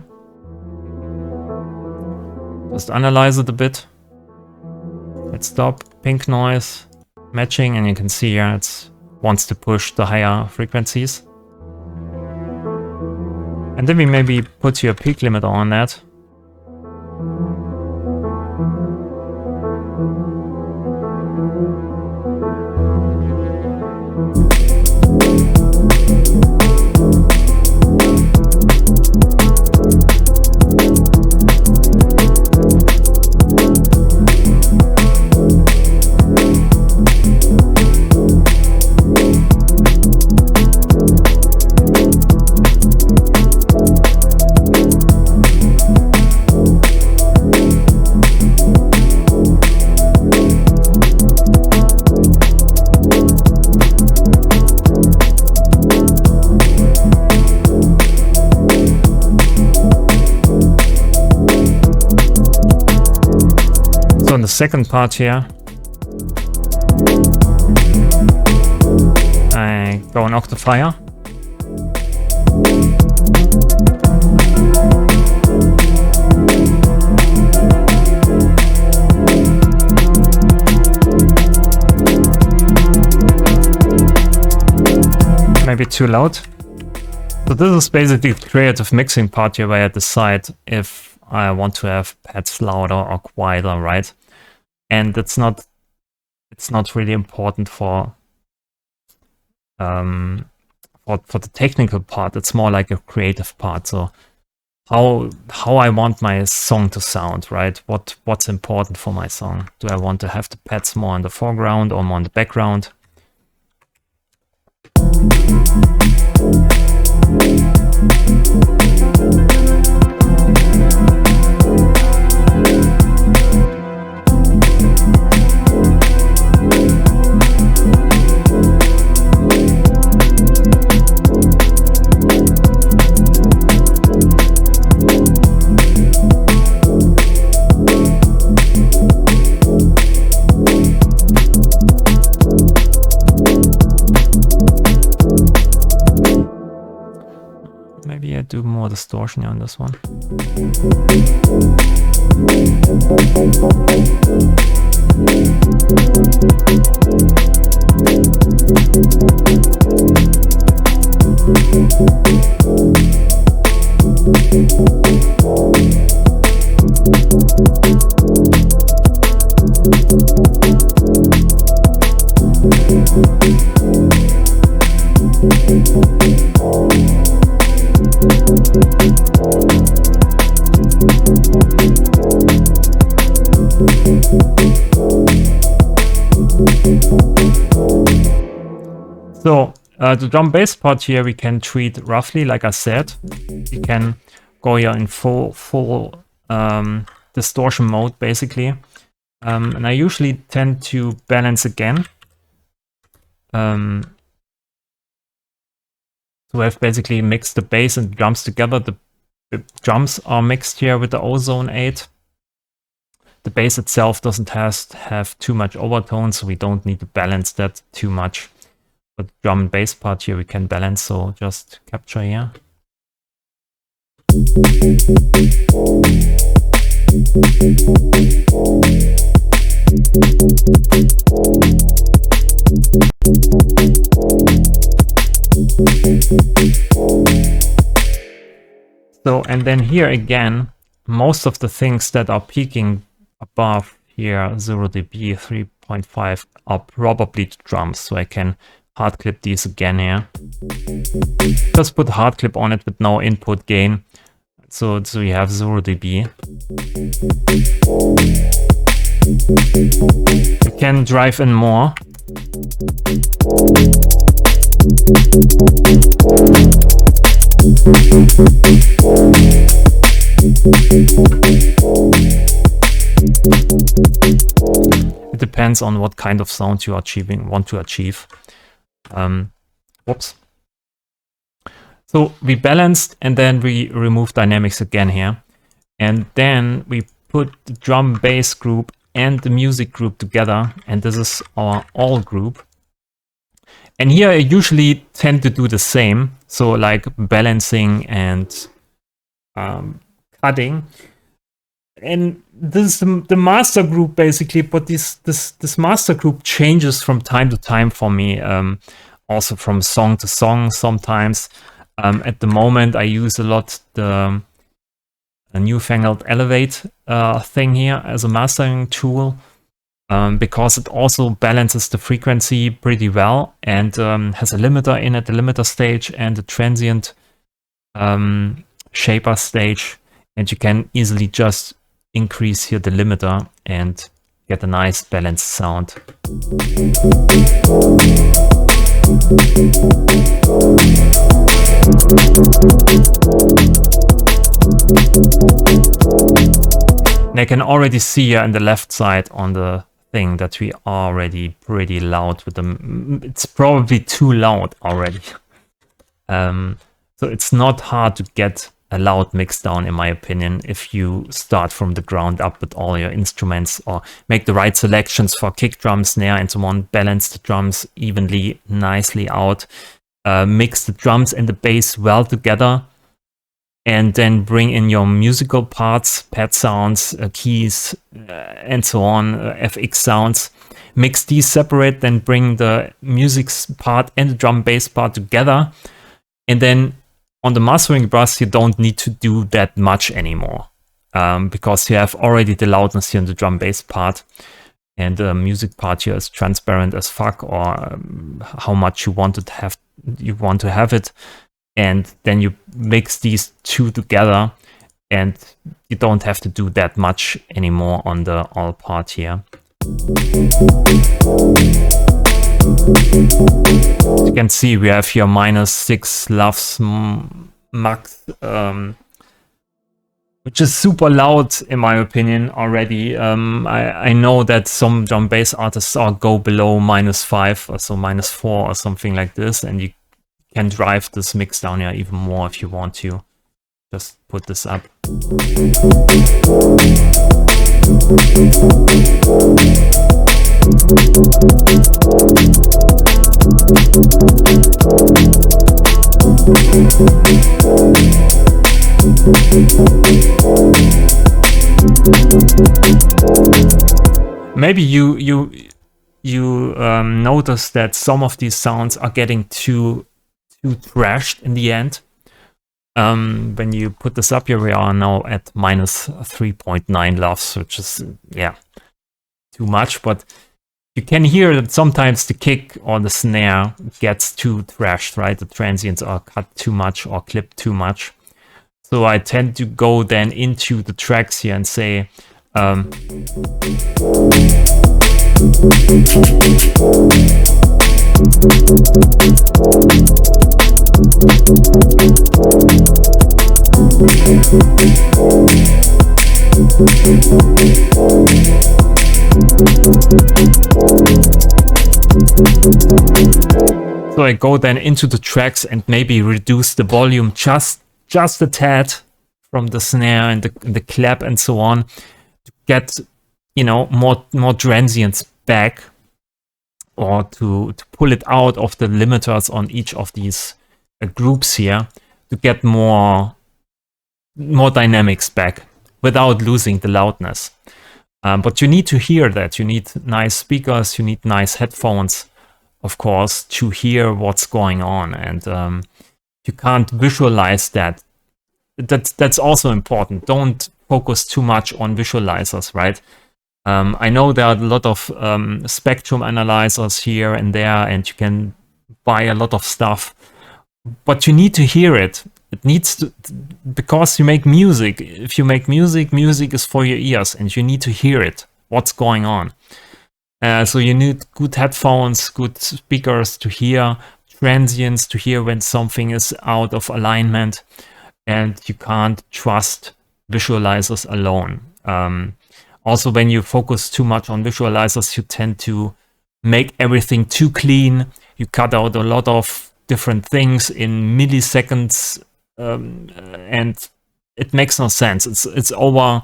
Just analyze it a bit. Let's stop, pink noise, matching, and you can see here it wants to push the higher frequencies. And then we maybe put your peak limiter on that. The second part here, I go an octave higher. Maybe too loud. So this is basically the creative mixing part here where I decide if I want to have pads louder or quieter, right? And it's not really important for the technical part. It's more like a creative part. So how I want my song to sound, right? What's important for my song? Do I want to have the pads more in the foreground or more in the background? Maybe I do more distortion here on this one. So the drum bass part here we can treat roughly like I said. We can go here in full distortion mode basically, and I usually tend to balance again. So I've basically mixed the bass and the drums together. The drums are mixed here with the ozone 8. The bass itself doesn't have too much overtones, so we don't need to balance that too much. But drum and bass part here we can balance, so just capture here. So, and then here again, most of the things that are peaking above here, 0 dB, 3.5, are probably the drums. So I can hard clip these again here. Just put hard clip on it with no input gain. So you have 0 dB. You can drive in more. It depends on what kind of sound you are want to achieve. Whoops. So we balanced and then we remove dynamics again here. And then we put the drum bass group and the music group together. And this is our all group. And here I usually tend to do the same. So like balancing and cutting. And this is the master group basically, but this master group changes from time to time for me. Also from song to song sometimes. At the moment I use a lot the newfangled Elevate thing here as a mastering tool. Because it also balances the frequency pretty well and has a limiter in it, the limiter stage and the transient shaper stage, and you can easily just increase here the limiter and get a nice balanced sound. And I can already see here on the left side on the thing that we are already pretty loud with them. It's probably too loud already. So it's not hard to get a loud mix down, in my opinion, if you start from the ground up with all your instruments or make the right selections for kick drum, snare and so on, balance the drums evenly, nicely out, mix the drums and the bass well together, and then bring in your musical parts, pad sounds, keys, and so on, FX sounds. Mix these separate, then bring the music part and the drum bass part together. And then on the mastering bus, you don't need to do that much anymore because you have already the loudness here in the drum bass part. And the music part here is transparent as fuck, or how much you want to have it. And then you mix these two together and you don't have to do that much anymore on the all part here. As you can see, we have here -6 LUFS max, which is super loud in my opinion already. I know that some drum bass artists go below -5 or so -4 or something like this, and you can drive this mix down here even more if you want to. Just put this up. Maybe you notice that some of these sounds are getting too thrashed in the end. When you put this up here, we are now at -3.9 LUFS, which is, yeah, too much. But you can hear that sometimes the kick or the snare gets too thrashed, right? The transients are cut too much or clipped too much. So I tend to go then into the tracks here and say, so I go then into the tracks and maybe reduce the volume just a tad from the snare and the clap and so on, to get, you know, more transients back, or to pull it out of the limiters on each of these groups here, to get more dynamics back without losing the loudness. But you need to hear that. You need nice speakers, you need nice headphones, of course, to hear what's going on, and you can't visualize that. That's also important. Don't focus too much on visualizers, right? I know there are a lot of spectrum analyzers here and there, and you can buy a lot of stuff, but you need to hear it. It needs to, because you make music. If you make music, music is for your ears, and you need to hear it, what's going on. So you need good headphones, good speakers to hear, transients to hear when something is out of alignment, and you can't trust visualizers alone. Also, when you focus too much on visualizers, you tend to make everything too clean. You cut out a lot of different things in milliseconds, and it makes no sense. It's over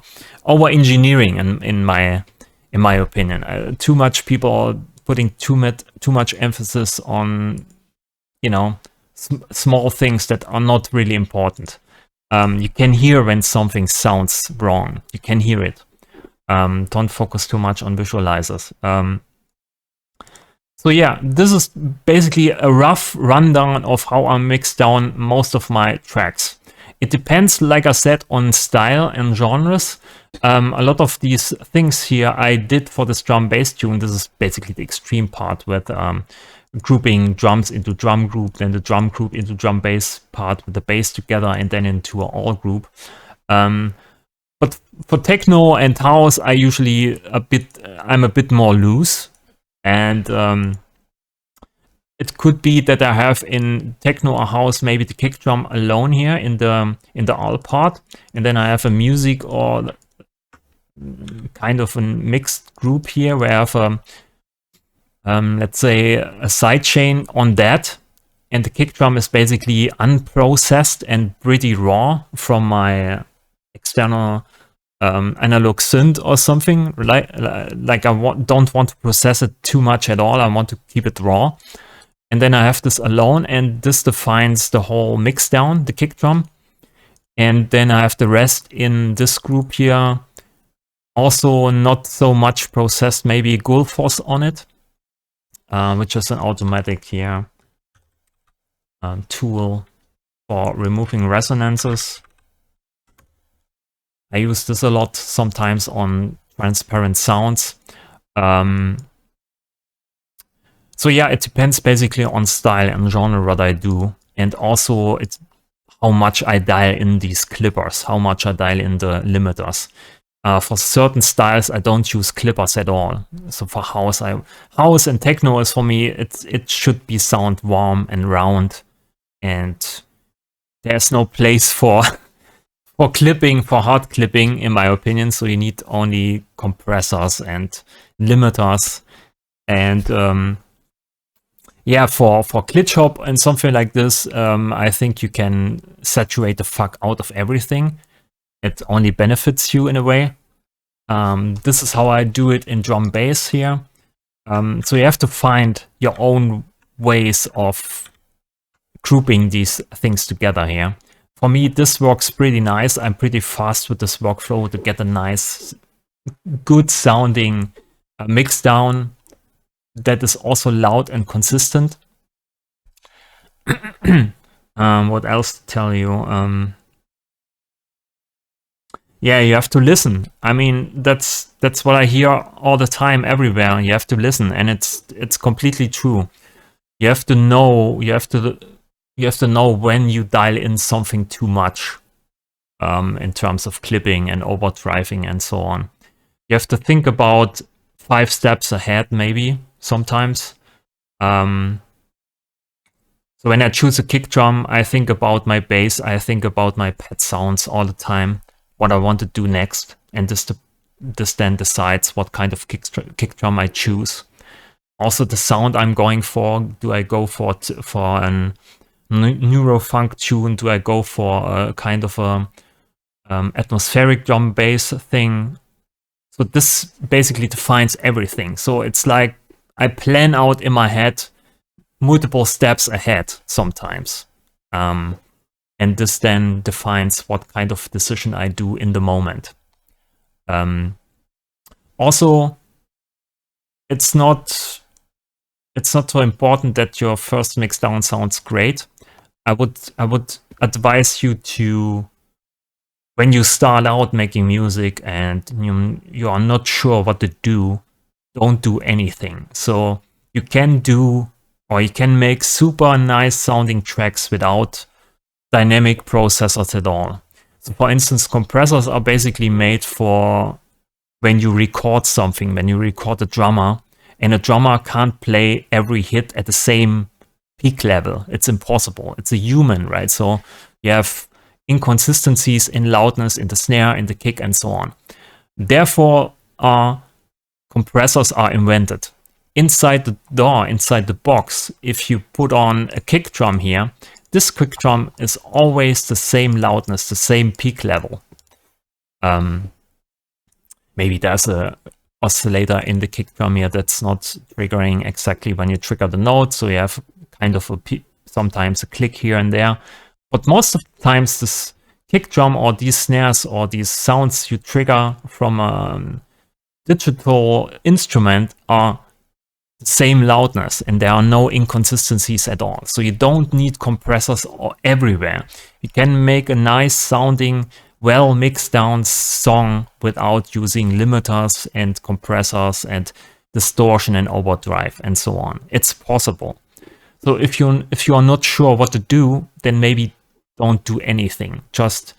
engineering in my opinion. Too much people are putting too much emphasis on, you know, small things that are not really important. You can hear when something sounds wrong. You can hear it. Don't focus too much on visualizers. So yeah, this is basically a rough rundown of how I mix down most of my tracks. It depends, like I said, on style and genres. A lot of these things here I did for this drum bass tune. This is basically the extreme part with grouping drums into drum group, then the drum group into drum bass part with the bass together, and then into an all group. But for techno and house, I'm a bit more loose. And it could be that I have in techno or house maybe the kick drum alone here in the all part, and then I have a music or kind of a mixed group here where I have let's say a sidechain on that, and the kick drum is basically unprocessed and pretty raw from my external analog synth or something. Like I don't want to process it too much at all. I want to keep it raw. And then I have this alone, and this defines the whole mix down, the kick drum. And then I have the rest in this group here. Also not so much processed, maybe Gullfoss on it, which is an automatic here tool for removing resonances. I use this a lot sometimes on transparent sounds. So yeah, it depends basically on style and genre what I do, and also it's how much I dial in these clippers, how much I dial in the limiters. For certain styles, I don't use clippers at all. So for house and techno is for me, it should be sound warm and round, and there's no place for clipping, for hard clipping, in my opinion. So you need only compressors and limiters, and yeah, for glitch hop and something like this, I think you can saturate the fuck out of everything. It only benefits you in a way. This is how I do it in drum bass here. So you have to find your own ways of grouping these things together here. For me, this works pretty nice. I'm pretty fast with this workflow to get a nice, good sounding mix down that is also loud and consistent. What else to tell you? Yeah, you have to listen. I mean, that's what I hear all the time everywhere. You have to listen, and it's completely true. You have to know. You have to know when you dial in something too much, in terms of clipping and overdriving and so on. You have to think about 5 steps ahead, maybe sometimes. So when I choose a kick drum, I think about my bass. I think about my pad sounds all the time, what I want to do next, and this then decides what kind of kick drum I choose. Also, the sound I'm going for. Do I go for an neurofunk tune? Do I go for a kind of a atmospheric drum bass thing? So this basically defines everything. So it's like I plan out in my head multiple steps ahead sometimes. And this then defines what kind of decision I do in the moment. Also, it's not it's not so important that your first mix down sounds great. I would advise you to, when you start out making music and you are not sure what to do, don't do anything. So you can do, or you can make super nice sounding tracks without dynamic processors at all. So for instance, compressors are basically made for when you record something, when you record a drummer, and a drummer can't play every hit at the same peak level. It's impossible. It's a human, right? So you have inconsistencies in loudness, in the snare, in the kick, and so on. Therefore, compressors are invented. Inside the DAW, inside the box, if you put on a kick drum here, this kick drum is always the same loudness, the same peak level. Maybe there's a oscillator in the kick drum here that's not triggering exactly when you trigger the note, so you have kind of sometimes a click here and there. But most of the times this kick drum or these snares or these sounds you trigger from a digital instrument are the same loudness, and there are no inconsistencies at all. So you don't need compressors everywhere. You can make a nice sounding, well mixed down song without using limiters and compressors and distortion and overdrive and so on. It's possible. So if you are not sure what to do, then maybe don't do anything. Just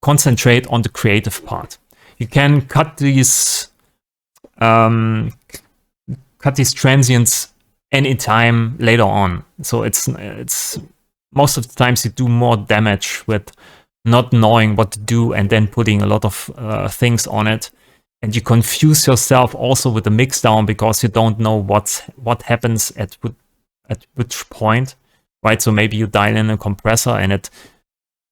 concentrate on the creative part. You can cut these transients anytime later on. So it's most of the times you do more damage with not knowing what to do and then putting a lot of things on it, and you confuse yourself also with the mix down because you don't know what happens at which point, right? So maybe you dial in a compressor and it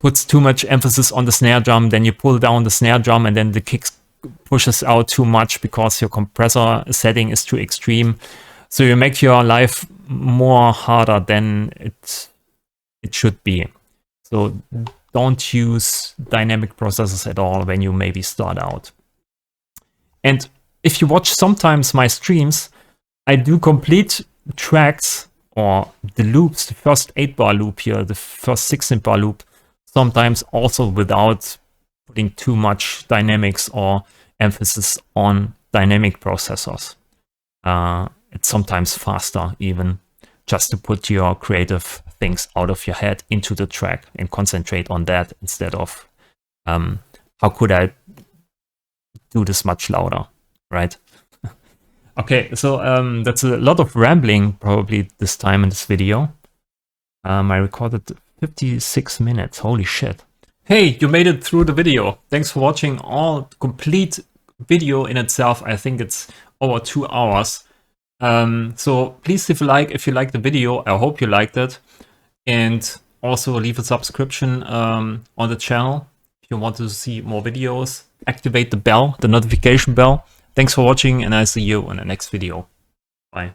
puts too much emphasis on the snare drum, then you pull down the snare drum and then the kick pushes out too much because your compressor setting is too extreme. So you make your life more harder than it should be. So don't use dynamic processors at all when you maybe start out. And if you watch sometimes my streams, I do complete tracks or the loops, the first 8-bar loop here, the first 16-bar loop, sometimes also without putting too much dynamics or emphasis on dynamic processors. It's sometimes faster even just to put your creative things out of your head into the track and concentrate on that instead of how could I do this much louder, right? Okay, so that's a lot of rambling probably this time in this video. I recorded 56 minutes, holy shit. Hey, you made it through the video. Thanks for watching all complete video in itself. I think it's over 2 hours. So please leave a like if you liked the video. I hope you liked it. And also leave a subscription on the channel if you want to see more videos. Activate the bell, the notification bell. Thanks for watching, and I'll see you in the next video. Bye.